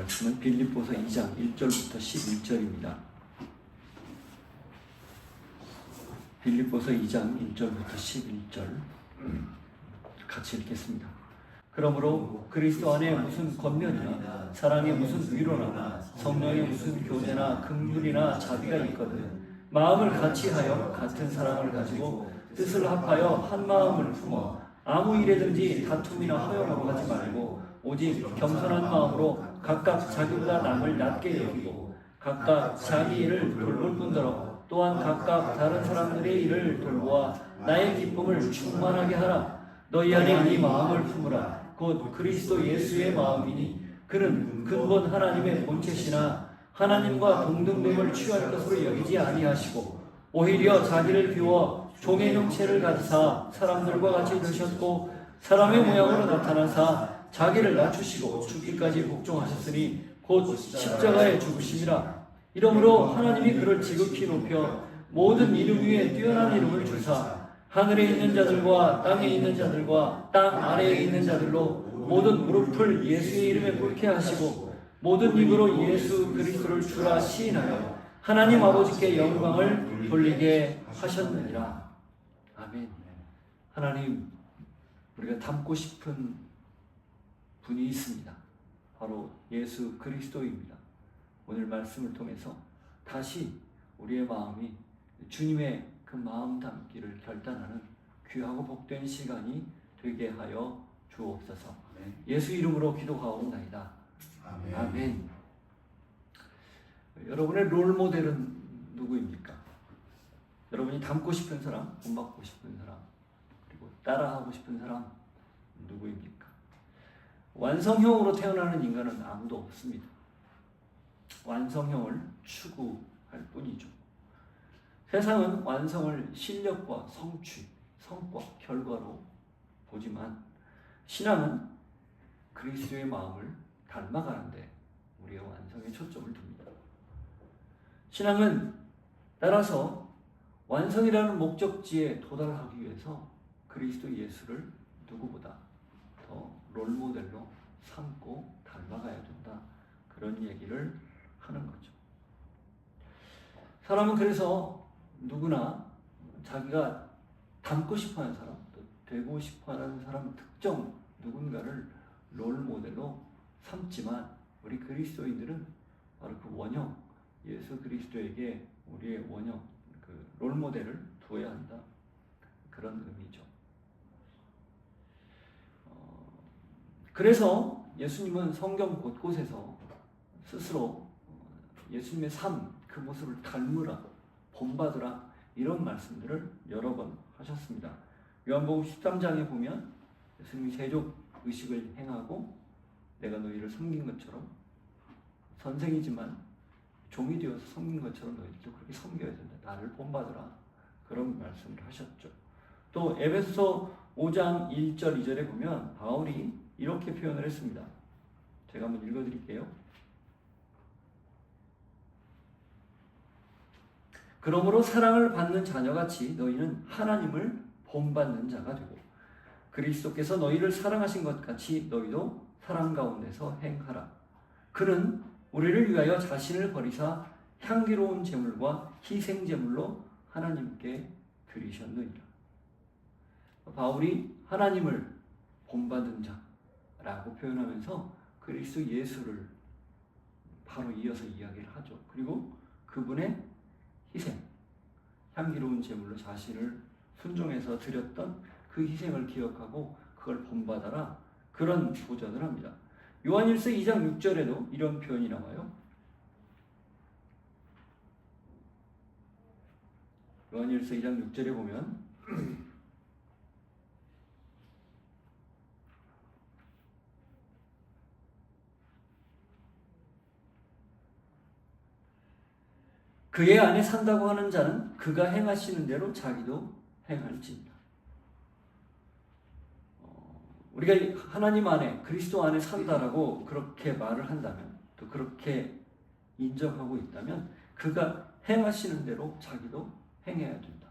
말씀은 빌립보서 2장 1절부터 11절입니다. 빌립보서 2장 1절부터 11절 같이 읽겠습니다. 그러므로 그리스도 안에 무슨 권면이나 사랑에 무슨 위로나 성령의 무슨 교제나 긍휼이나 자비가 있거든 마음을 같이하여 같은 사랑을 가지고 뜻을 합하여 한 마음을 품어 아무 일에든지 다툼이나 허용으로 하지 말고 오직 겸손한 마음으로 각각 자기보다 남을 낮게 여기고 각각 자기 일을 돌볼 뿐더러 또한 각각 다른 사람들의 일을 돌보아 나의 기쁨을 충만하게 하라. 너희 안에 이 마음을 품으라. 곧 그리스도 예수의 마음이니 그는 근본 하나님의 본체시나 하나님과 동등됨을 취할 것으로 여기지 아니하시고 오히려 자기를 비워 종의 형체를 가지사 사람들과 같이 되셨고 사람의 모양으로 나타나사 자기를 낮추시고 죽기까지 복종하셨으니 곧 십자가에 죽으심이라. 이러므로 하나님이 그를 지극히 높여 모든 이름 위에 뛰어난 이름을 주사 하늘에 있는 자들과 땅에 있는 자들과 땅 아래에 있는 자들로 모든 무릎을 예수의 이름에 꿇게 하시고 모든 입으로 예수 그리스도를 주라 시인하여 하나님 아버지께 영광을 돌리게 하셨느니라. 아멘. 하나님, 우리가 닮고 싶은 분이 있습니다. 바로 예수 그리스도입니다. 오늘 말씀을 통해서 다시 우리의 마음이 주님의 그 마음 담기를 결단하는 귀하고 복된 시간이 되게 하여 주옵소서. 예수 이름으로 기도하옵나이다. 아멘. 아멘. 여러분의 롤 모델은 누구입니까? 여러분이 닮고 싶은 사람, 본받고 싶은 사람, 그리고 따라하고 싶은 사람 누구입니까? 완성형으로 태어나는 인간은 아무도 없습니다. 완성형을 추구할 뿐이죠. 세상은 완성을 실력과 성취, 성과, 결과로 보지만 신앙은 그리스도의 마음을 닮아가는데 우리의 완성에 초점을 둡니다. 신앙은 따라서 완성이라는 목적지에 도달하기 위해서 그리스도 예수를 누구보다 더 롤모델로 삼고 닮아가야 된다. 그런 얘기를 하는 거죠. 사람은 그래서 누구나 자기가 닮고 싶어하는 사람, 또 되고 싶어하는 사람 특정 누군가를 롤모델로 삼지만 우리 그리스도인들은 바로 그 원형 예수 그리스도에게 우리의 원형 그 롤모델을 두어야 한다. 그런 의미죠. 그래서 예수님은 성경 곳곳에서 스스로 예수님의 삶, 그 모습을 닮으라, 본받으라 이런 말씀들을 여러 번 하셨습니다. 요한복음 13장에 보면 예수님이 세족 의식을 행하고 내가 너희를 섬긴 것처럼 선생이지만 종이 되어서 섬긴 것처럼 너희들도 그렇게 섬겨야 된다. 나를 본받으라. 그런 말씀을 하셨죠. 또 에베소서 5장 1절 2절에 보면 바울이 이렇게 표현을 했습니다. 제가 한번 읽어드릴게요. 그러므로 사랑을 받는 자녀같이 너희는 하나님을 본받는 자가 되고 그리스도께서 너희를 사랑하신 것 같이 너희도 사랑 가운데서 행하라. 그는 우리를 위하여 자신을 버리사 향기로운 제물과 희생 제물로 하나님께 드리셨느니라. 바울이 하나님을 본받은 자라고 표현하면서 그리스도 예수를 바로 이어서 이야기를 하죠. 그리고 그분의 희생, 향기로운 제물로 자신을 순종해서 드렸던 그 희생을 기억하고 그걸 본받아라. 그런 도전을 합니다. 요한일서 2장 6절에도 이런 표현이 나와요. 요한일서 2장 6절에 보면 그의 안에 산다고 하는 자는 그가 행하시는 대로 자기도 행할지니라. 우리가 하나님 안에 그리스도 안에 산다라고 그렇게 말을 한다면 또 그렇게 인정하고 있다면 그가 행하시는 대로 자기도 행해야 된다.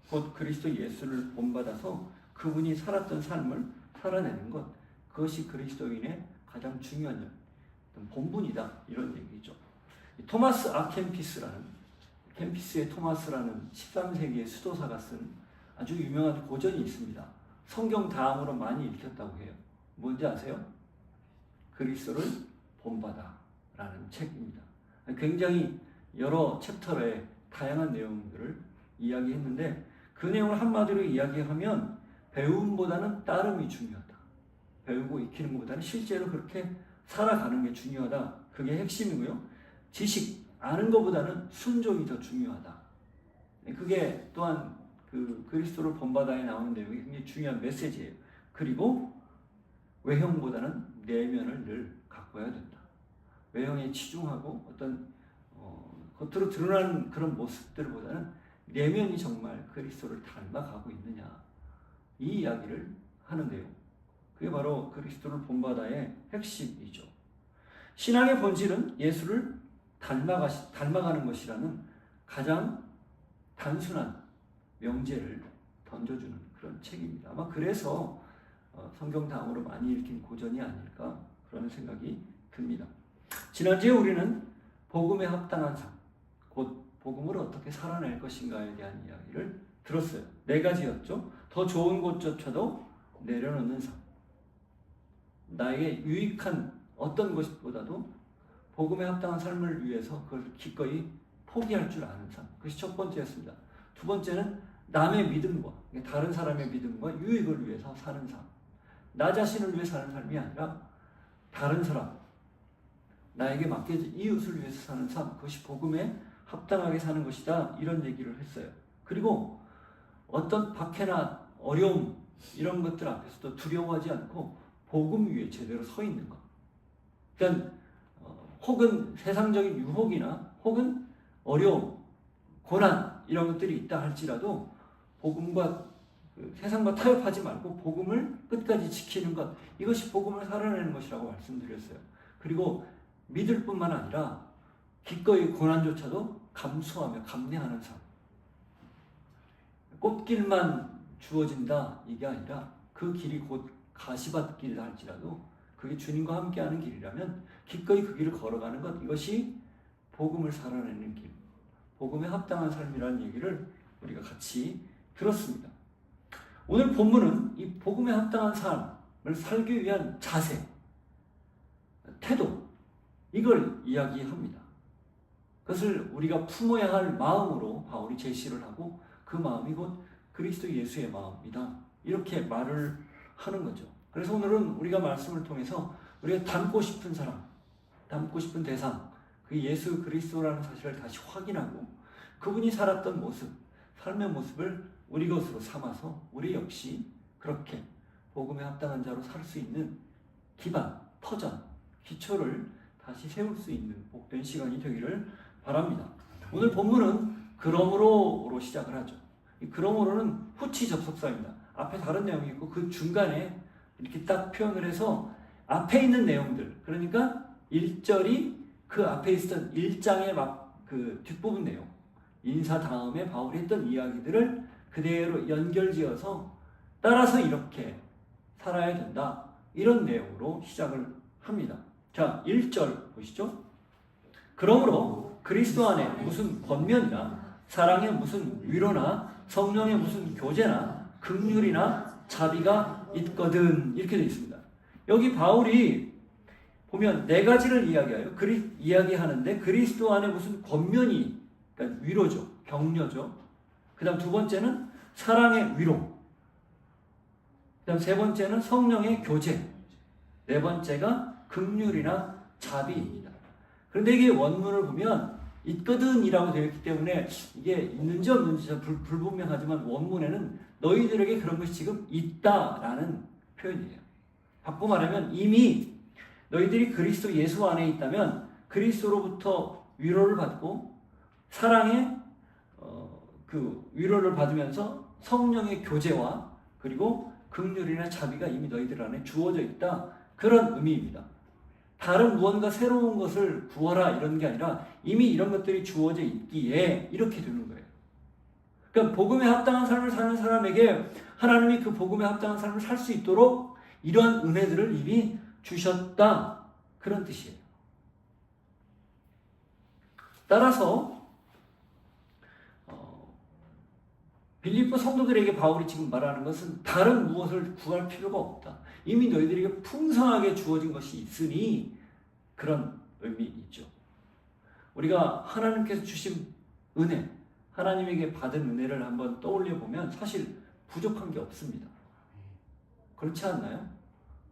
곧 그리스도 예수를 본받아서 그분이 살았던 삶을 살아내는 것, 그것이 그리스도인의 가장 중요한 일. 본분이다 이런 얘기죠. 토마스 아켄피스라는 켄피스의 토마스라는 13세기의 수도사가 쓴 아주 유명한 고전이 있습니다. 성경 다음으로 많이 읽혔다고 해요. 뭔지 아세요? 그리스도를 본받아라는 책입니다. 굉장히 여러 챕터에 다양한 내용들을 이야기했는데 그 내용을 한마디로 이야기하면 배움보다는 따름이 중요하다. 배우고 익히는 것보다는 실제로 그렇게 살아가는 게 중요하다. 그게 핵심이고요. 지식, 아는 것보다는 순종이 더 중요하다. 그게 또한 그 그리스도를 본받아에 나오는 내용이 굉장히 중요한 메시지예요. 그리고 외형보다는 내면을 늘 가꿔야 된다. 외형에 치중하고 어떤 겉으로 드러나는 그런 모습들보다는 내면이 정말 그리스도를 닮아가고 있느냐 이 이야기를 하는데요. 그게 바로 그리스도를 본받아의 핵심이죠. 신앙의 본질은 예수를 닮아가는 것이라는 가장 단순한 명제를 던져주는 그런 책입니다. 아마 그래서 성경 다음으로 많이 읽힌 고전이 아닐까 그런 생각이 듭니다. 지난주에 우리는 복음에 합당한 삶, 곧 복음을 어떻게 살아낼 것인가에 대한 이야기를 들었어요. 4가지였죠. 더 좋은 곳조차도 내려놓는 삶. 나에게 유익한 어떤 것보다도 복음에 합당한 삶을 위해서 그걸 기꺼이 포기할 줄 아는 삶. 그것이 첫 번째였습니다. 두 번째는 남의 믿음과 다른 사람의 믿음과 유익을 위해서 사는 삶. 나 자신을 위해 사는 삶이 아니라 다른 사람, 나에게 맡겨진 이웃을 위해서 사는 삶. 그것이 복음에 합당하게 사는 것이다. 이런 얘기를 했어요. 그리고 어떤 박해나 어려움 이런 것들 앞에서도 두려워하지 않고 복음 위에 제대로 서 있는 것. 그러니까 혹은 세상적인 유혹이나 혹은 어려움, 고난 이런 것들이 있다 할지라도 복음과 세상과 타협하지 말고 복음을 끝까지 지키는 것, 이것이 복음을 살아내는 것이라고 말씀드렸어요. 그리고 믿을 뿐만 아니라 기꺼이 고난조차도 감수하며 감내하는 삶. 꽃길만 주어진다 이게 아니라 그 길이 곧 가시밭길이라 할지라도 그게 주님과 함께하는 길이라면 기꺼이 그 길을 걸어가는 것, 이것이 복음을 살아내는 길, 복음에 합당한 삶이라는 얘기를 우리가 같이 들었습니다. 오늘 본문은 이 복음에 합당한 삶을 살기 위한 자세, 태도, 이걸 이야기합니다. 그것을 우리가 품어야 할 마음으로 바울이 제시를 하고 그 마음이 곧 그리스도 예수의 마음이다. 이렇게 말을 하는 거죠. 그래서 오늘은 우리가 말씀을 통해서 우리가 닮고 싶은 사람, 닮고 싶은 대상, 그 예수 그리스도라는 사실을 다시 확인하고 그분이 살았던 모습, 삶의 모습을 우리 것으로 삼아서 우리 역시 그렇게 복음에 합당한 자로 살 수 있는 기반, 터전, 기초를 다시 세울 수 있는 복된 시간이 되기를 바랍니다. 오늘 본문은 그러므로로 시작을 하죠. 이 그러므로는 후치 접속사입니다. 앞에 다른 내용이 있고 그 중간에 이렇게 딱 표현을 해서 앞에 있는 내용들, 그러니까 1절이 그 앞에 있었던 1장의 막 그 뒷부분 내용, 인사 다음에 바울이 했던 이야기들을 그대로 연결지어서 따라서 이렇게 살아야 된다. 이런 내용으로 시작을 합니다. 자, 1절 보시죠. 그러므로 그리스도 안에 무슨 권면이나 사랑의 무슨 위로나 성령의 무슨 교제나 긍휼이나 자비가 있거든, 이렇게 되어 있습니다. 여기 바울이 보면 4가지를 이야기하는데 그리스도 안에 무슨 권면이, 그러니까 위로죠, 격려죠. 그 다음 2번째는 사랑의 위로, 그 다음 3번째는 성령의 교제, 4번째가 긍휼이나 자비입니다. 그런데 이게 원문을 보면 있거든 이라고 되어 있기 때문에 이게 있는지 없는지 불분명하지만 원문에는 너희들에게 그런 것이 지금 있다라는 표현이에요. 바꿔 말하면 이미 너희들이 그리스도 예수 안에 있다면 그리스도로부터 위로를 받고 사랑의 그 위로를 받으면서 성령의 교제와 그리고 긍휼이나 자비가 이미 너희들 안에 주어져 있다, 그런 의미입니다. 다른 무언가 새로운 것을 구하라 이런 게 아니라 이미 이런 것들이 주어져 있기에 이렇게 되는 거예요. 그러니까 복음에 합당한 삶을 사는 사람에게 하나님이 그 복음에 합당한 삶을 살 수 있도록 이러한 은혜들을 이미 주셨다, 그런 뜻이에요. 따라서 빌립보 성도들에게 바울이 지금 말하는 것은 다른 무엇을 구할 필요가 없다. 이미 너희들에게 풍성하게 주어진 것이 있으니 그런 의미 있죠. 우리가 하나님께서 주신 은혜, 하나님에게 받은 은혜를 한번 떠올려 보면 사실 부족한 게 없습니다. 그렇지 않나요?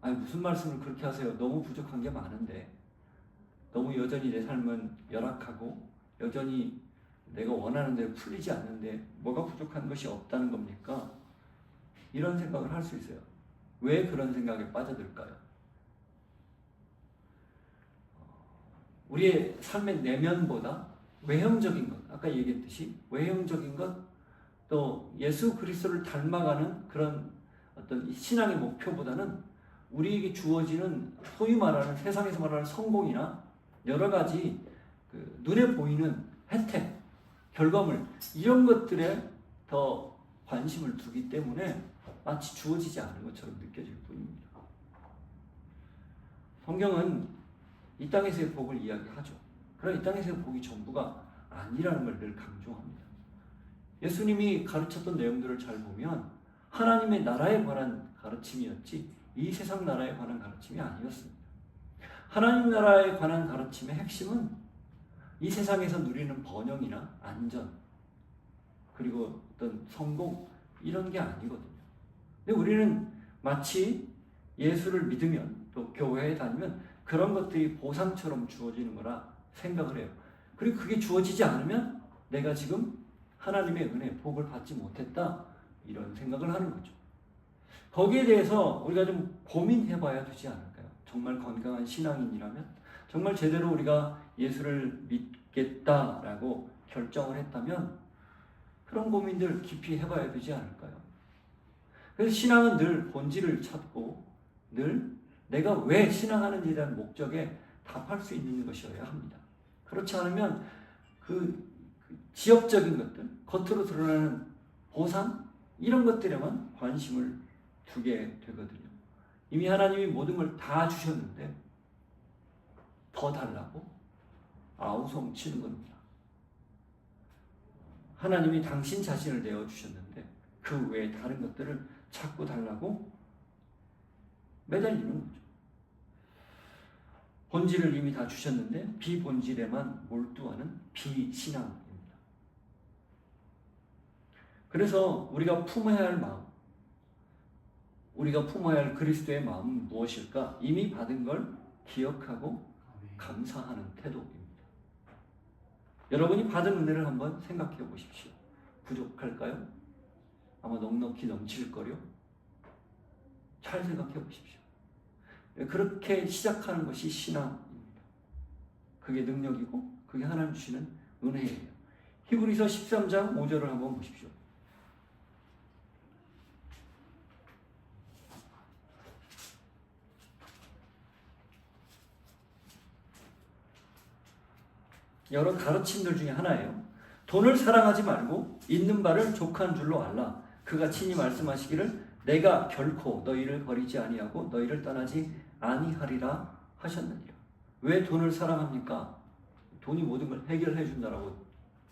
아니 무슨 말씀을 그렇게 하세요? 너무 부족한 게 많은데, 너무 여전히 내 삶은 열악하고 여전히 내가 원하는 대로 풀리지 않는데 뭐가 부족한 것이 없다는 겁니까? 이런 생각을 할 수 있어요. 왜 그런 생각에 빠져들까요? 우리의 삶의 내면보다 외형적인 것, 아까 얘기했듯이 외형적인 것, 또 예수 그리스도를 닮아가는 그런 어떤 신앙의 목표보다는 우리에게 주어지는 소위 말하는 세상에서 말하는 성공이나 여러 가지 그 눈에 보이는 혜택, 결과물 이런 것들에 더 관심을 두기 때문에 마치 주어지지 않은 것처럼 느껴질 뿐입니다. 성경은 이 땅에서의 복을 이야기하죠. 그러나 이 땅에서의 복이 전부가 아니라는 걸 늘 강조합니다. 예수님이 가르쳤던 내용들을 잘 보면 하나님의 나라에 관한 가르침이었지 이 세상 나라에 관한 가르침이 아니었습니다. 하나님 나라에 관한 가르침의 핵심은 이 세상에서 누리는 번영이나 안전, 그리고 어떤 성공 이런 게 아니거든요. 근데 우리는 마치 예수를 믿으면 또 교회에 다니면 그런 것들이 보상처럼 주어지는 거라 생각을 해요. 그리고 그게 주어지지 않으면 내가 지금 하나님의 은혜, 복을 받지 못했다 이런 생각을 하는 거죠. 거기에 대해서 우리가 좀 고민해 봐야 되지 않을까요? 정말 건강한 신앙인이라면, 정말 제대로 우리가 예수를 믿겠다라고 결정을 했다면 그런 고민들 깊이 해봐야 되지 않을까요? 그래서 신앙은 늘 본질을 찾고 늘 내가 왜 신앙하는지에 대한 목적에 답할 수 있는 것이어야 합니다. 그렇지 않으면 그 지역적인 것들, 겉으로 드러나는 보상 이런 것들에만 관심을 두게 되거든요. 이미 하나님이 모든 걸 다 주셨는데 더 달라고 아우성 치는 겁니다. 하나님이 당신 자신을 내어주셨는데 그 외에 다른 것들을 찾고 달라고 매달리는 거죠. 본질을 이미 다 주셨는데 비본질에만 몰두하는 비신앙입니다. 그래서 우리가 품어야 할 마음, 우리가 품어야 할 그리스도의 마음은 무엇일까? 이미 받은 걸 기억하고 감사하는 태도입니다. 여러분이 받은 은혜를 한번 생각해 보십시오. 부족할까요? 아마 넉넉히 넘칠 거요. 잘 생각해 보십시오. 그렇게 시작하는 것이 신앙입니다. 그게 능력이고 그게 하나님 주시는 은혜예요. 히브리서 13장 5절을 한번 보십시오. 여러 가르침들 중에 하나예요. 돈을 사랑하지 말고 있는 바를 족한 줄로 알라. 그가 친히 말씀하시기를 내가 결코 너희를 버리지 아니하고 너희를 떠나지 아니하리라 하셨느니라. 왜 돈을 사랑합니까? 돈이 모든 걸 해결해 준다라고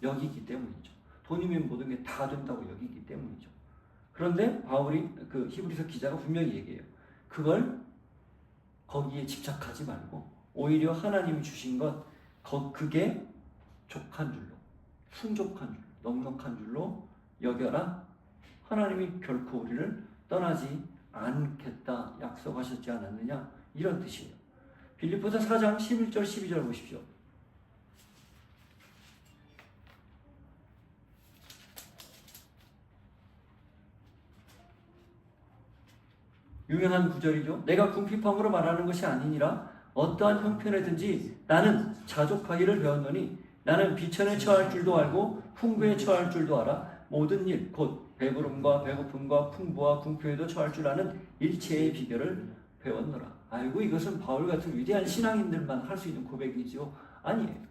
여기기 때문이죠. 돈이면 모든 게 다 된다고 여기기 때문이죠. 그런데 바울이 그 히브리서 기자가 분명히 얘기해요. 그걸 거기에 집착하지 말고 오히려 하나님이 주신 것 그게 족한 줄로, 풍족한 줄로, 넉넉한 줄로 여겨라. 하나님이 결코 우리를 떠나지 않겠다 약속하셨지 않았느냐 이런 뜻이에요. 빌립보서 4장 11절 12절 보십시오. 유명한 구절이죠. 내가 궁핍함으로 말하는 것이 아니니라 어떠한 형편에든지 나는 자족하기를 배웠노니 나는 비천에 처할 줄도 알고 풍부에 처할 줄도 알아. 모든 일 곧 배부름과 배고픔과 풍부와 궁핍에도 처할 줄 아는 일체의 비결을 배웠노라. 아이고 이것은 바울 같은 위대한 신앙인들만 할 수 있는 고백이죠. 아니에요.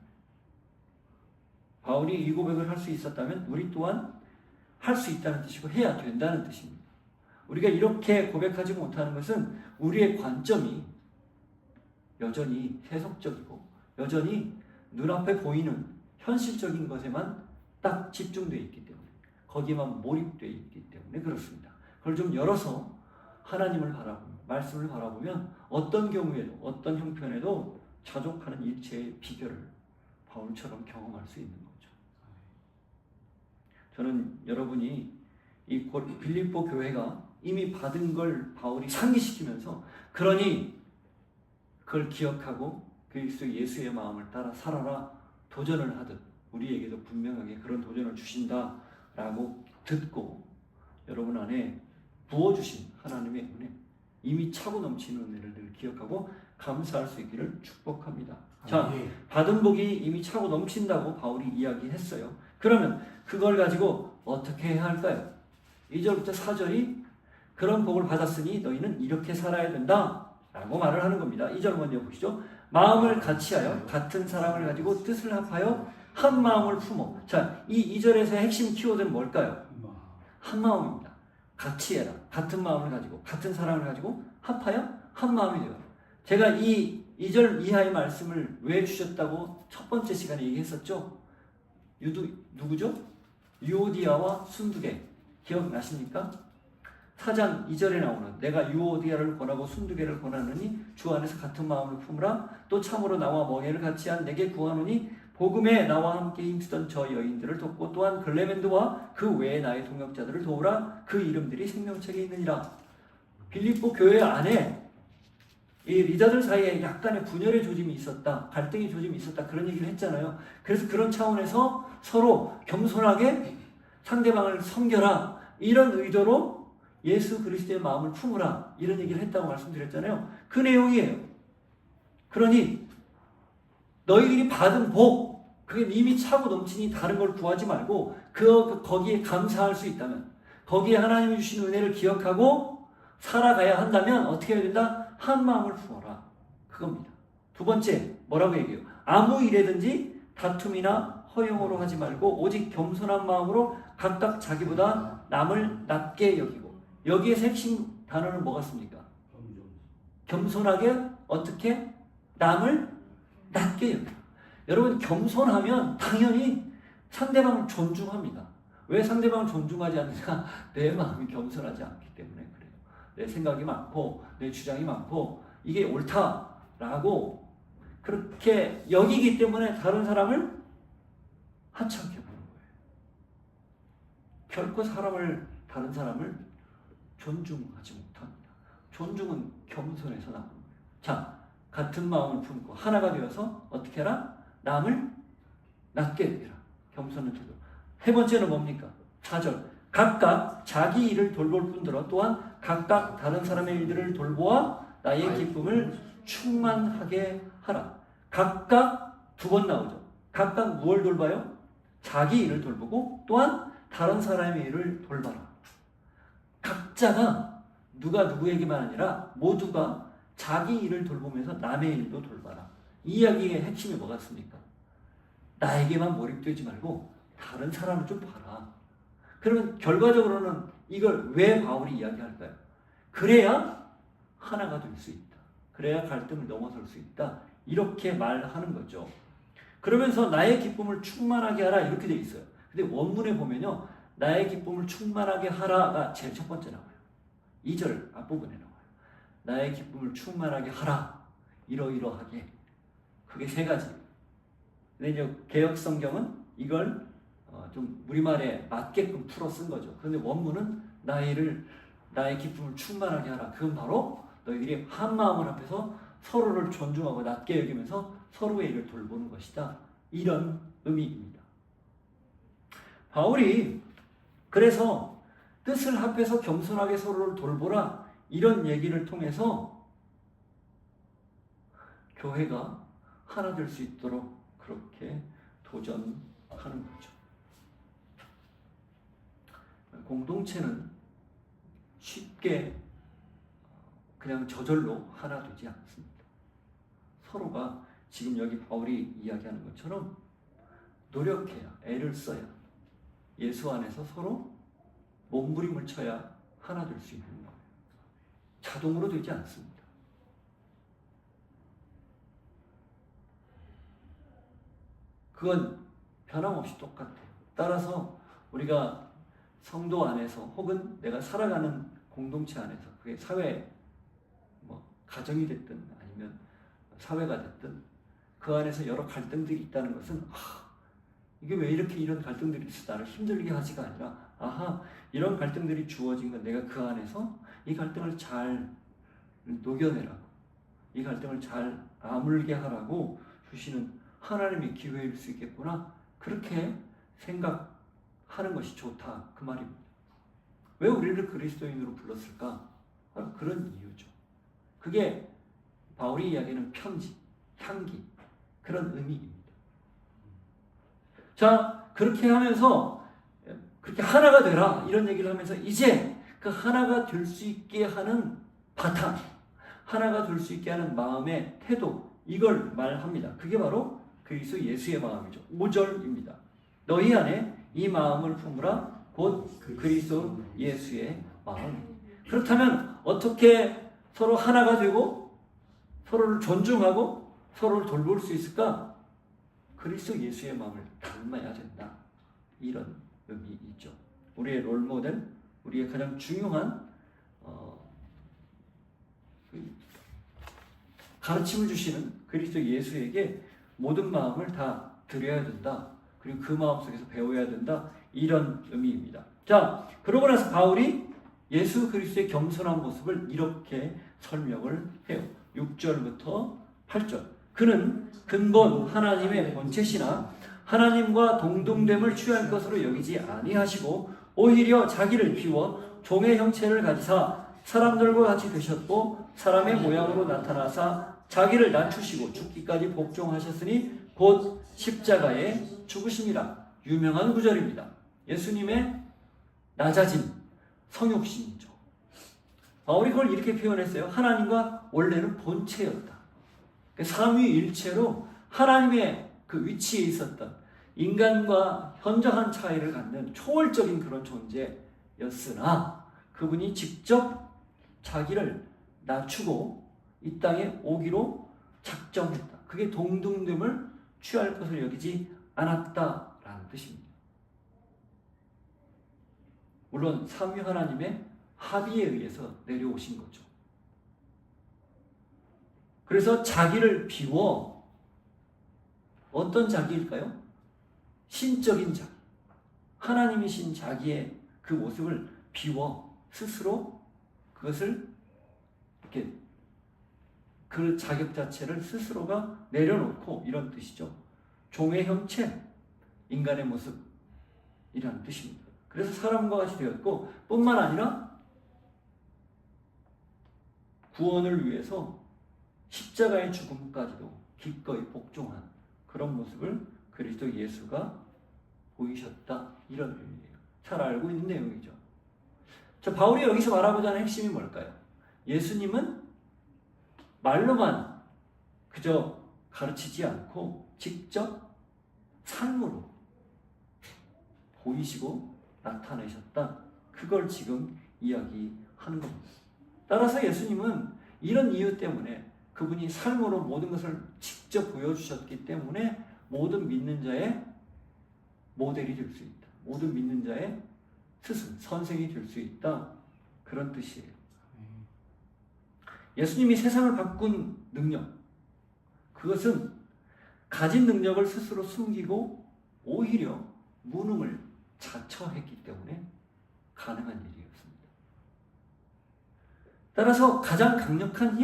바울이 이 고백을 할 수 있었다면 우리 또한 할 수 있다는 뜻이고 해야 된다는 뜻입니다. 우리가 이렇게 고백하지 못하는 것은 우리의 관점이 여전히 세속적이고 여전히 눈앞에 보이는 현실적인 것에만 딱 집중되어 있기 때문에, 거기에만 몰입되어 있기 때문에 그렇습니다. 그걸 좀 열어서 하나님을 바라보면, 말씀을 바라보면 어떤 경우에도, 어떤 형편에도 자족하는 일체의 비결을 바울처럼 경험할 수 있는 거죠. 저는 여러분이 이 빌립보 교회가 이미 받은 걸 바울이 상기시키면서, 그러니 그걸 기억하고 그리스도 예수의 마음을 따라 살아라 도전을 하듯 우리에게도 분명하게 그런 도전을 주신다라고 듣고, 여러분 안에 부어주신 하나님의 은혜, 이미 차고 넘치는 은혜를 늘 기억하고 감사할 수 있기를 축복합니다. 자, 받은 복이 이미 차고 넘친다고 바울이 이야기했어요. 그러면 그걸 가지고 어떻게 해야 할까요? 2절부터 4절이 그런 복을 받았으니 너희는 이렇게 살아야 된다 라고 말을 하는 겁니다. 2절 먼저 보시죠. 마음을 같이하여 같은 사랑을 가지고 뜻을 합하여 한 마음을 품어. 자, 이 2절에서의 핵심 키워드는 뭘까요? 한 마음입니다. 같이 해라. 같은 마음을 가지고, 같은 사랑을 가지고 합하여 한 마음이 되어라. 제가 이 2절 이하의 말씀을 왜 주셨다고 첫 번째 시간에 얘기했었죠? 누구죠? 유오디아와 순두개. 기억나십니까? 4장 2절에 나오는 내가 유오디아를 권하고 순두개를 권하느니 주 안에서 같은 마음을 품으라. 또 참으로 나와 멍에를 같이 한 내게 구하노니 복음에 나와 함께 힘쓰던 저 여인들을 돕고 또한 글레멘드와 그 외에 나의 동역자들을 도우라. 그 이름들이 생명책에 있느니라. 빌립보 교회 안에 이 리더들 사이에 약간의 분열의 조짐이 있었다, 갈등의 조짐이 있었다, 그런 얘기를 했잖아요. 그래서 그런 차원에서 서로 겸손하게 상대방을 섬겨라, 이런 의도로 예수 그리스도의 마음을 품으라, 이런 얘기를 했다고 말씀드렸잖아요. 그 내용이에요. 그러니 너희들이 받은 복, 그게 이미 차고 넘치니 다른 걸 구하지 말고 거기에 감사할 수 있다면, 거기에 하나님이 주신 은혜를 기억하고 살아가야 한다면 어떻게 해야 된다? 한 마음을 품어라. 그겁니다. 두 번째, 뭐라고 얘기해요? 아무 일에든지 다툼이나 허용으로 하지 말고 오직 겸손한 마음으로 각각 자기보다 남을 낮게 여기고. 여기에서 핵심 단어는 뭐가 습니까? 겸손하게 어떻게? 남을 낮게 여기라. 여러분, 겸손하면 당연히 상대방을 존중합니다. 왜 상대방을 존중하지 않느냐? 내 마음이 겸손하지 않기 때문에 그래요. 내 생각이 많고 내 주장이 많고 이게 옳다라고 그렇게 여기기 때문에 다른 사람을 하찮게 보는 거예요. 결코 다른 사람을 존중하지 못합니다. 존중은 겸손에서 나오는 거예요. 자, 같은 마음을 품고 하나가 되어서 어떻게 해라? 남을 낮게 여기라. 겸손은 태도. 세 번째는 뭡니까? 4절. 각각 자기 일을 돌볼 뿐더러 또한 각각 다른 사람의 일들을 돌보아 나의 기쁨을 충만하게 하라. 각각 두 번 나오죠. 각각 무엇을 돌봐요? 자기 일을 돌보고 또한 다른 사람의 일을 돌봐라. 각자가 누가 누구에게만 아니라 모두가 자기 일을 돌보면서 남의 일도 돌봐라. 이 이야기의 핵심이 뭐가 있습니까? 나에게만 몰입되지 말고 다른 사람을 좀 봐라. 그러면 결과적으로는 이걸 왜 바울이 이야기할까요? 그래야 하나가 될 수 있다. 그래야 갈등을 넘어설 수 있다. 이렇게 말하는 거죠. 그러면서 나의 기쁨을 충만하게 하라 이렇게 되어 있어요. 근데 원문에 보면요, 나의 기쁨을 충만하게 하라가 제일 첫 번째 나와요. 2절 앞부분에 나와요. 나의 기쁨을 충만하게 하라. 이러이러하게. 그게 세 가지. 근데 이제 개역 성경은 이걸 좀 우리말에 맞게끔 풀어 쓴 거죠. 그런데 원문은 나의 기쁨을 충만하게 하라. 그건 바로 너희들이 한 마음을 합해서 서로를 존중하고 낮게 여기면서 서로의 일을 돌보는 것이다. 이런 의미입니다. 바울이 그래서 뜻을 합해서 겸손하게 서로를 돌보라 이런 얘기를 통해서 교회가 하나 될 수 있도록 그렇게 도전하는 거죠. 공동체는 쉽게 그냥 저절로 하나 되지 않습니다. 서로가 지금 여기 바울이 이야기하는 것처럼 노력해야, 애를 써야, 예수 안에서 서로 몸부림을 쳐야 하나 될 수 있는 거예요. 자동으로 되지 않습니다. 그건 변함없이 똑같아요. 따라서 우리가 성도 안에서 혹은 내가 살아가는 공동체 안에서 그게 사회, 가정이 됐든 아니면 사회가 됐든 그 안에서 여러 갈등들이 있다는 것은 이게 왜 이렇게 이런 갈등들이 있어 나를 힘들게 하지가 아니라 이런 갈등들이 주어진 건 내가 그 안에서 이 갈등을 잘 녹여내라고 이 갈등을 잘 아물게 하라고 주시는 하나님의 기회일 수 있겠구나. 그렇게 생각하는 것이 좋다 그 말입니다. 왜 우리를 그리스도인으로 불렀을까? 바로 그런 이유죠. 그게 바울이 이야기하는 편지, 향기 그런 의미입니다. 자, 그렇게 하면서 그렇게 하나가 되라 이런 얘기를 하면서 이제 그 하나가 될 수 있게 하는 바탕, 하나가 될 수 있게 하는 마음의 태도, 이걸 말합니다. 그게 바로 그리스도 예수의 마음이죠. 5절입니다. 너희 안에 이 마음을 품으라 곧 그리스도 예수의 마음. 그렇다면 어떻게 서로 하나가 되고 서로를 존중하고 서로를 돌볼 수 있을까? 그리스도 예수의 마음을 닮아야 된다. 이런 의미이죠. 우리의 롤모델, 우리의 가장 중요한 가르침을 주시는 그리스도 예수에게 모든 마음을 다 드려야 된다. 그리고 그 마음 속에서 배워야 된다. 이런 의미입니다. 자, 그러고 나서 바울이 예수 그리스도의 겸손한 모습을 이렇게 설명을 해요. 6절부터 8절. 그는 근본 하나님의 본체시나 하나님과 동등됨을 취할 것으로 여기지 아니하시고 오히려 자기를 비워 종의 형체를 가지사 사람들과 같이 되셨고 사람의 모양으로 나타나사 자기를 낮추시고 죽기까지 복종하셨으니 곧 십자가에 죽으심이라. 유명한 구절입니다. 예수님의 낮아짐, 성육신이죠. 바울이 그걸 이렇게 표현했어요. 하나님과 원래는 본체였다. 삼위일체로 하나님의 그 위치에 있었던 인간과 현저한 차이를 갖는 초월적인 그런 존재였으나 그분이 직접 자기를 낮추고 이 땅에 오기로 작정했다. 그게 동등됨을 취할 것을 여기지 않았다라는 뜻입니다. 물론 삼위 하나님의 합의에 의해서 내려오신 거죠. 그래서 자기를 비워 어떤 자기일까요? 신적인 자기, 하나님이신 자기의 그 모습을 비워 스스로 그것을 이렇게 그 자격 자체를 스스로가 내려놓고 이런 뜻이죠. 종의 형체, 인간의 모습이라는 뜻입니다. 그래서 사람과 같이 되었고 뿐만 아니라 구원을 위해서 십자가의 죽음까지도 기꺼이 복종한 그런 모습을 그리스도 예수가 보이셨다. 이런 의미예요. 잘 알고 있는 내용이죠. 자, 바울이 여기서 말하고자 하는 핵심이 뭘까요? 예수님은 말로만 그저 가르치지 않고 직접 삶으로 보이시고 나타내셨다. 그걸 지금 이야기하는 겁니다. 따라서 예수님은 이런 이유 때문에 그분이 삶으로 모든 것을 직접 보여주셨기 때문에 모든 믿는 자의 모델이 될 수 있다. 모든 믿는 자의 스승, 선생이 될 수 있다. 그런 뜻이에요. 예수님이 세상을 바꾼 능력, 그것은 가진 능력을 스스로 숨기고 오히려 무능을 자처했기 때문에 가능한 일이었습니다. 따라서 가장 강력한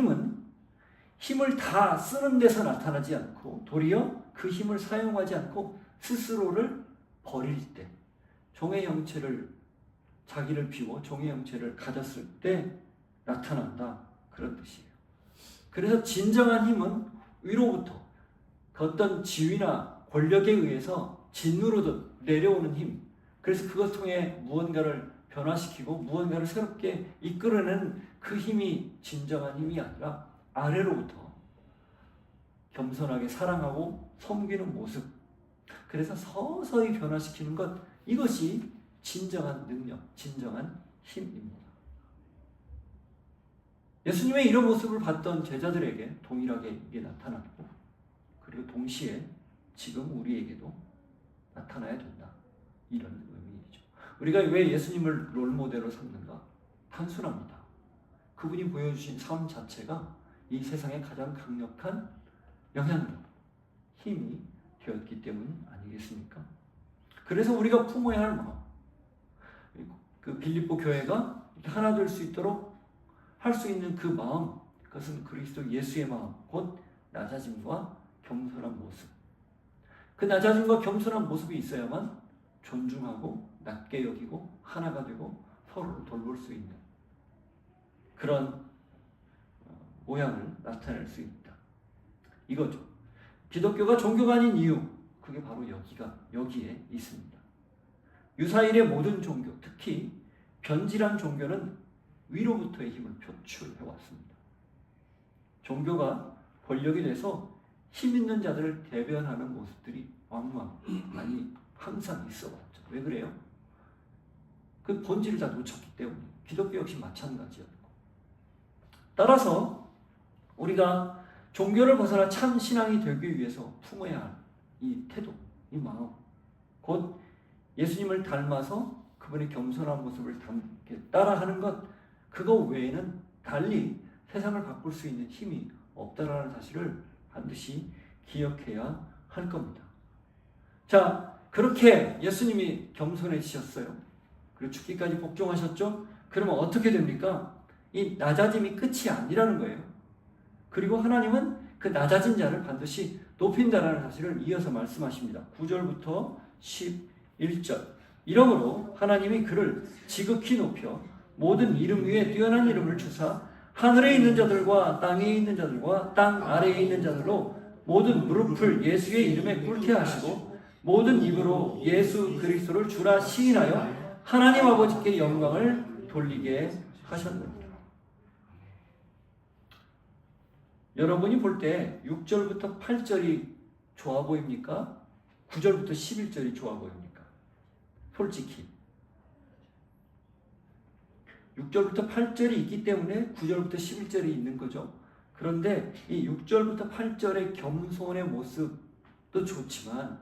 힘을 다 쓰는 데서 나타나지 않고 도리어 그 힘을 사용하지 않고 스스로를 버릴 때, 종의 형체를 자기를 비워 종의 형체를 가졌을 때 나타난다. 그런 뜻이에요. 그래서 진정한 힘은 위로부터 그 어떤 지위나 권력에 의해서 진으로 내려오는 힘. 그래서 그것 통해 무언가를 변화시키고 무언가를 새롭게 이끌어내는 그 힘이 진정한 힘이 아니라 아래로부터 겸손하게 사랑하고 섬기는 모습. 그래서 서서히 변화시키는 것, 이것이 진정한 능력, 진정한 힘입니다. 예수님의 이런 모습을 봤던 제자들에게 동일하게 이게 나타났고, 그리고 동시에 지금 우리에게도 나타나야 된다. 이런 의미죠. 우리가 왜 예수님을 롤모델로 삼는가? 단순합니다. 그분이 보여주신 삶 자체가 이 세상의 가장 강력한 영향력, 힘이 되었기 때문 아니겠습니까? 그래서 우리가 품어야 할 마음, 그 빌립보 교회가 하나 될 수 있도록 할 수 있는 그 마음, 그것은 그리스도 예수의 마음, 곧 낮아짐과 겸손한 모습. 그 낮아짐과 겸손한 모습이 있어야만 존중하고 낮게 여기고 하나가 되고 서로를 돌볼 수 있는 그런 모양을 나타낼 수 있다. 이거죠. 기독교가 종교가 아닌 이유, 그게 바로 여기에 있습니다. 유사일의 모든 종교, 특히 변질한 종교는 위로부터의 힘을 표출해왔습니다. 종교가 권력이 돼서 힘 있는 자들을 대변하는 모습들이 아니 항상 있어왔죠. 왜 그래요? 그 본질을 다 놓쳤기 때문에. 기독교 역시 마찬가지였고. 따라서 우리가 종교를 벗어나 참 신앙이 되기 위해서 품어야 할 이 태도, 이 마음, 곧 예수님을 닮아서 그분의 겸손한 모습을 따라하는 것, 그거 외에는 달리 세상을 바꿀 수 있는 힘이 없다라는 사실을 반드시 기억해야 할 겁니다. 자, 그렇게 예수님이 겸손해지셨어요. 그리고 죽기까지 복종하셨죠? 그러면 어떻게 됩니까? 이 낮아짐이 끝이 아니라는 거예요. 그리고 하나님은 그 낮아진 자를 반드시 높인다라는 사실을 이어서 말씀하십니다. 9절부터 11절. 이러므로 하나님이 그를 지극히 높여 모든 이름 위에 뛰어난 이름을 주사 하늘에 있는 자들과 땅에 있는 자들과 땅 아래에 있는 자들로 모든 무릎을 예수의 이름에 꿇게 하시고 모든 입으로 예수 그리스도를 주라 시인하여 하나님 아버지께 영광을 돌리게 하셨느니라. 여러분이 볼 때 6절부터 8절이 좋아 보입니까? 9절부터 11절이 좋아 보입니까? 솔직히 6절부터 8절이 있기 때문에 9절부터 11절이 있는 거죠. 그런데 이 6절부터 8절의 겸손의 모습도 좋지만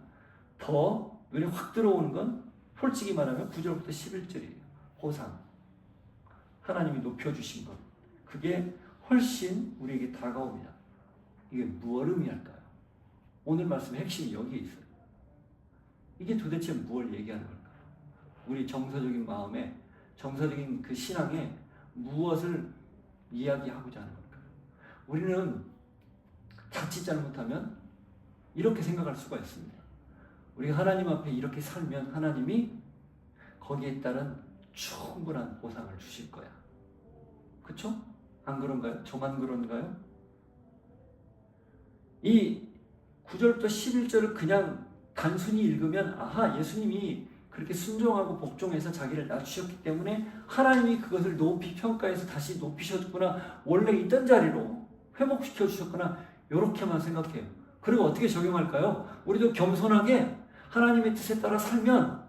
더 눈에 확 들어오는 건 솔직히 말하면 9절부터 11절이에요. 호상, 하나님이 높여주신 것, 그게 훨씬 우리에게 다가옵니다. 이게 무엇을 의미할까요? 오늘 말씀의 핵심이 여기에 있어요. 이게 도대체 무엇을 얘기하는 걸까요? 우리 정서적인 마음에, 정서적인 그 신앙에 무엇을 이야기하고자 하는 걸까요? 우리는 자칫 잘못하면 이렇게 생각할 수가 있습니다. 우리가 하나님 앞에 이렇게 살면 하나님이 거기에 따른 충분한 보상을 주실 거야. 그렇죠? 안 그런가요? 저만 그런가요? 이 9절부터 11절을 그냥 단순히 읽으면 아하, 예수님이 그렇게 순종하고 복종해서 자기를 낮추셨기 때문에 하나님이 그것을 높이 평가해서 다시 높이셨구나, 원래 있던 자리로 회복시켜 주셨구나, 이렇게만 생각해요. 그리고 어떻게 적용할까요? 우리도 겸손하게 하나님의 뜻에 따라 살면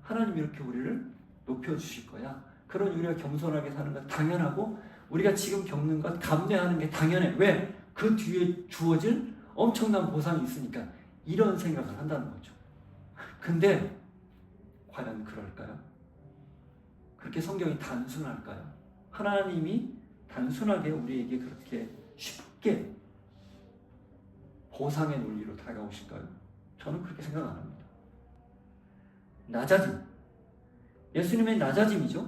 하나님이 이렇게 우리를 높여주실 거야. 그런 우리가 겸손하게 사는 것 당연하고, 우리가 지금 겪는 것 감내하는 게 당연해. 왜? 그 뒤에 주어질 엄청난 보상이 있으니까. 이런 생각을 한다는 거죠. 근데 과연 그럴까요? 그렇게 성경이 단순할까요? 하나님이 단순하게 우리에게 그렇게 쉽게 보상의 논리로 다가오실까요? 저는 그렇게 생각 안 합니다. 낮아짐, 예수님의 낮아짐이죠.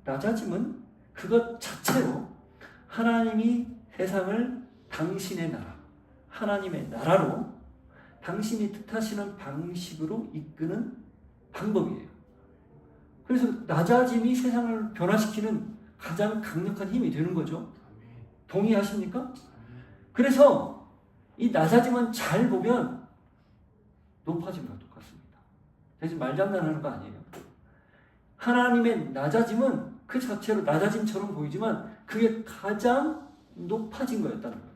낮아짐은 그것 자체로 하나님이 세상을 당신의 나라, 하나님의 나라로 당신이 뜻하시는 방식으로 이끄는 방법이에요. 그래서 낮아짐이 세상을 변화시키는 가장 강력한 힘이 되는 거죠. 동의하십니까? 그래서 이 낮아짐은 잘 보면 높아짐과 똑같습니다. 대신 말장난하는 거 아니에요. 하나님의 낮아짐은 그 자체로 낮아짐처럼 보이지만 그게 가장 높아진 거였다는 거예요.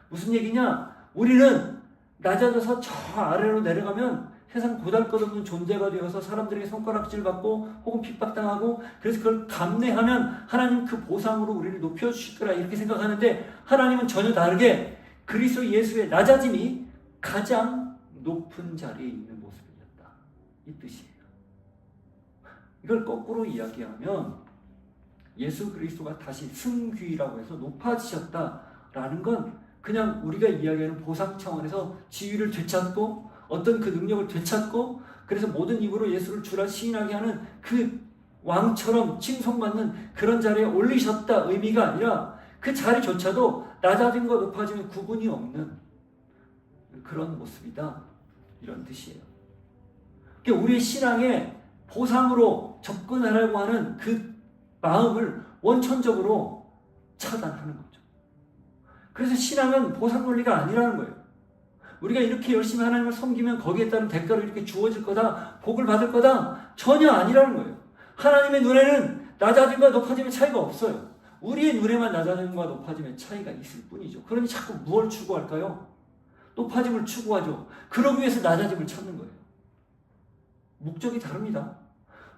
무슨 얘기냐? 우리는 낮아져서 저 아래로 내려가면 세상 보잘것없는 존재가 되어서 사람들에게 손가락질 받고 혹은 핍박당하고, 그래서 그걸 감내하면 하나님 그 보상으로 우리를 높여주실 거라 이렇게 생각하는데, 하나님은 전혀 다르게 그리스도 예수의 낮아짐이 가장 높은 자리에 있는 모습입니다. 이 뜻이에요. 이걸 거꾸로 이야기하면 예수 그리스도가 다시 승귀라고 해서 높아지셨다라는 건 그냥 우리가 이야기하는 보상 차원에서 지위를 되찾고 어떤 그 능력을 되찾고 그래서 모든 입으로 예수를 주라 시인하게 하는 그 왕처럼 칭송받는 그런 자리에 올리셨다 의미가 아니라 그 자리조차도 낮아짐과 높아짐의 구분이 없는 그런 모습이다 이런 뜻이에요. 그러니까 우리의 신앙에 보상으로 접근하려고 하는 그 마음을 원천적으로 차단하는 거죠. 그래서 신앙은 보상 논리가 아니라는 거예요. 우리가 이렇게 열심히 하나님을 섬기면 거기에 따른 대가로 이렇게 주어질 거다, 복을 받을 거다, 전혀 아니라는 거예요. 하나님의 눈에는 낮아짐과 높아짐의 차이가 없어요. 우리의 눈에만 낮아짐과 높아짐의 차이가 있을 뿐이죠. 그러니 자꾸 무엇을 추구할까요? 높아짐을 추구하죠. 그러기 위해서 낮아짐을 찾는 거예요. 목적이 다릅니다.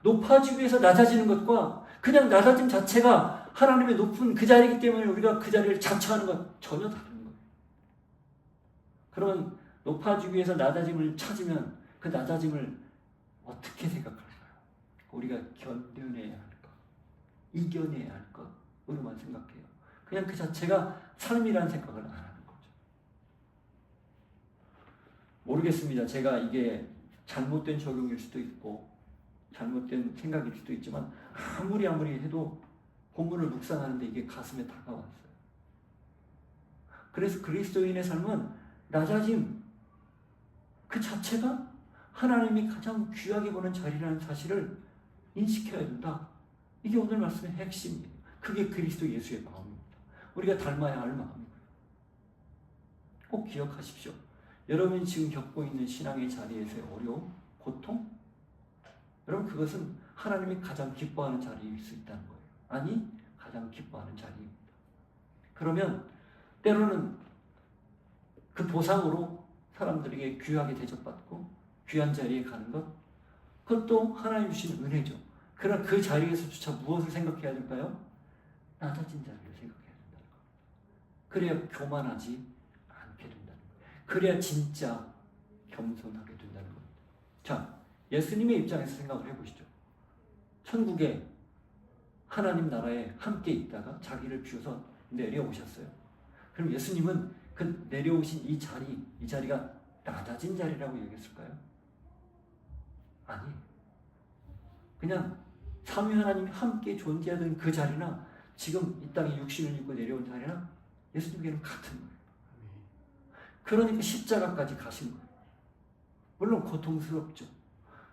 높아지기 위해서 낮아지는 것과 그냥 낮아짐 자체가 하나님의 높은 그 자리이기 때문에 우리가 그 자리를 자처하는 것 전혀 다른 거예요. 그러면 높아지기 위해서 낮아짐을 찾으면 그 낮아짐을 어떻게 생각할까요? 우리가 견뎌내야 할 것, 이겨내야 할 것으로만 생각해요. 그냥 그 자체가 삶이라는 생각을 안 하는 거죠. 모르겠습니다. 제가 이게 잘못된 적용일 수도 있고 잘못된 생각일 수도 있지만 아무리 해도 본문을 묵상하는데 이게 가슴에 다가왔어요. 그래서 그리스도인의 삶은 낮아짐 그 자체가 하나님이 가장 귀하게 보는 자리라는 사실을 인식해야 된다. 이게 오늘 말씀의 핵심이에요. 그게 그리스도 예수의 마음입니다. 우리가 닮아야 할 마음이고요. 꼭 기억하십시오. 여러분이 지금 겪고 있는 신앙의 자리에서의 어려움, 고통, 여러분 그것은 하나님이 가장 기뻐하는 자리일 수 있다는 거예요. 아니, 가장 기뻐하는 자리입니다. 그러면 때로는 그 보상으로 사람들에게 귀하게 대접받고 귀한 자리에 가는 것, 그것도 하나님 주신 은혜죠. 그러나 그 자리에서조차 무엇을 생각해야 될까요? 낮아진 자리를 생각해야 된다는 겁니다. 그래야 교만하지 않게 된다는 거예요. 그래야 진짜 겸손하게 된다는 겁니다. 자, 예수님의 입장에서 생각을 해보시죠. 천국에 하나님 나라에 함께 있다가 자기를 비워서 내려오셨어요. 그럼 예수님은 그 내려오신 이 자리가 낮아진 자리라고 얘기했을까요? 아니, 그냥 삼위 하나님이 함께 존재하던 그 자리나 지금 이 땅에 육신을 입고 내려온 자리나 예수님께는 같은 거예요. 그러니까 십자가까지 가신 거예요. 물론 고통스럽죠.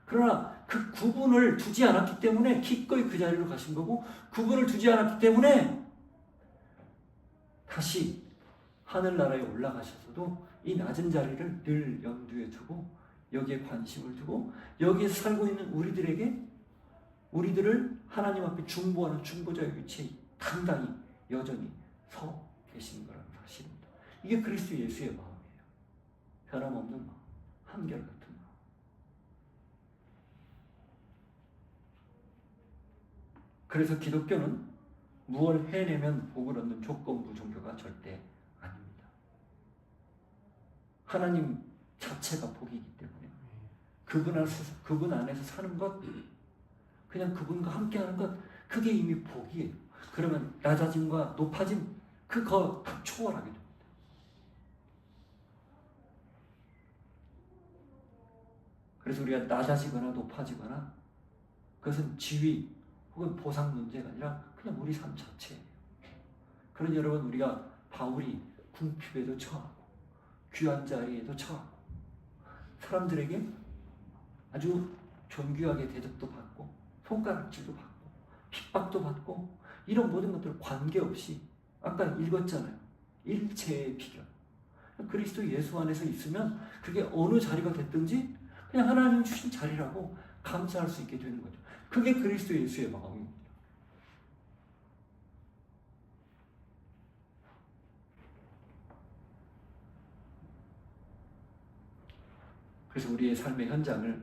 그러나 그 구분을 두지 않았기 때문에 기꺼이 그 자리로 가신 거고, 구분을 두지 않았기 때문에 다시 하늘나라에 올라가셔서도 이 낮은 자리를 늘 염두에 두고 여기에 관심을 두고 여기에 살고 있는 우리들을 하나님 앞에 중보하는 중보자의 위치에 당당히 여전히 서 계신 거라는 사실입니다. 이게 그리스도 예수의 마음이에요. 변함없는 마음, 한결같은 마음. 그래서 기독교는 무엇을 해내면 복을 얻는 조건부 종교가 절대 아닙니다. 하나님 자체가 복이기 때문에 그분 안에서 사는 것, 그냥 그분과 함께하는 것, 그게 이미 복이에요. 그러면 낮아짐과 높아짐 그거 다 초월하게 됩니다. 그래서 우리가 낮아지거나 높아지거나 그것은 지위 혹은 보상 문제가 아니라 그냥 우리 삶 자체예요. 그런 여러분, 우리가 바울이 궁핍에도 처하고 귀한 자리에도 처하고 사람들에게 아주 존귀하게 대접도 받고 손가락질도 받고 핍박도 받고 이런 모든 것들 관계없이 아까 읽었잖아요. 일체의 비결. 그리스도 예수 안에서 있으면 그게 어느 자리가 됐든지 그냥 하나님 주신 자리라고 감사할 수 있게 되는 거죠. 그게 그리스도 예수의 마음입니다. 그래서 우리의 삶의 현장을,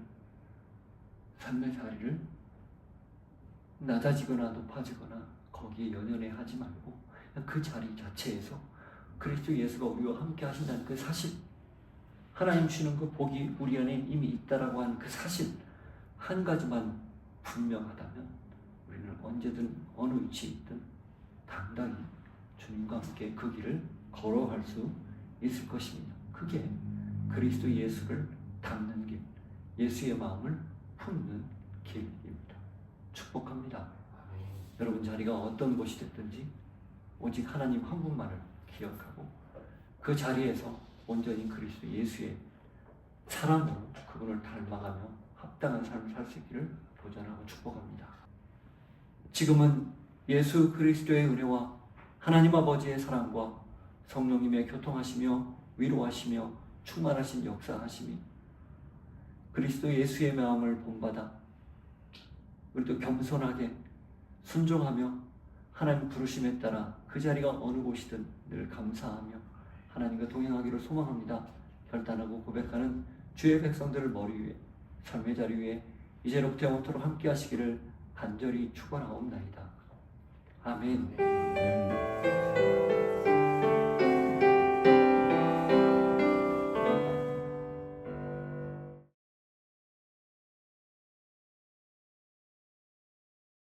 삶의 자리를 낮아지거나 높아지거나 거기에 연연해 하지 말고 그 자리 자체에서 그리스도 예수가 우리와 함께 하신다는 그 사실, 하나님 주시는 그 복이 우리 안에 이미 있다라고 하는 그 사실, 한 가지만 분명하다면 우리는 언제든 어느 위치에 있든 당당히 주님과 함께 그 길을 걸어갈 수 있을 것입니다. 그게 그리스도 예수를 닮는 길, 예수의 마음을 품는 길입니다. 축복합니다. 여러분 자리가 어떤 곳이 됐든지 오직 하나님 한 분만을 기억하고 그 자리에서 온전히 그리스도 예수의 사랑으로 그분을 닮아가며 합당한 삶을 살 수 있기를 도전하고 축복합니다. 지금은 예수 그리스도의 은혜와 하나님 아버지의 사랑과 성령님의 교통하시며 위로하시며 충만하신 역사하심이 그리스도 예수의 마음을 본받아 우리도 겸손하게 순종하며 하나님 부르심에 따라 그 자리가 어느 곳이든 늘 감사하며 하나님과 동행하기를 소망합니다. 결단하고 고백하는 주의 백성들을 머리 위에 삶의 자리 위에 이제로부터 영원토록 함께 하시기를 간절히 축원하옵나이다. 아멘.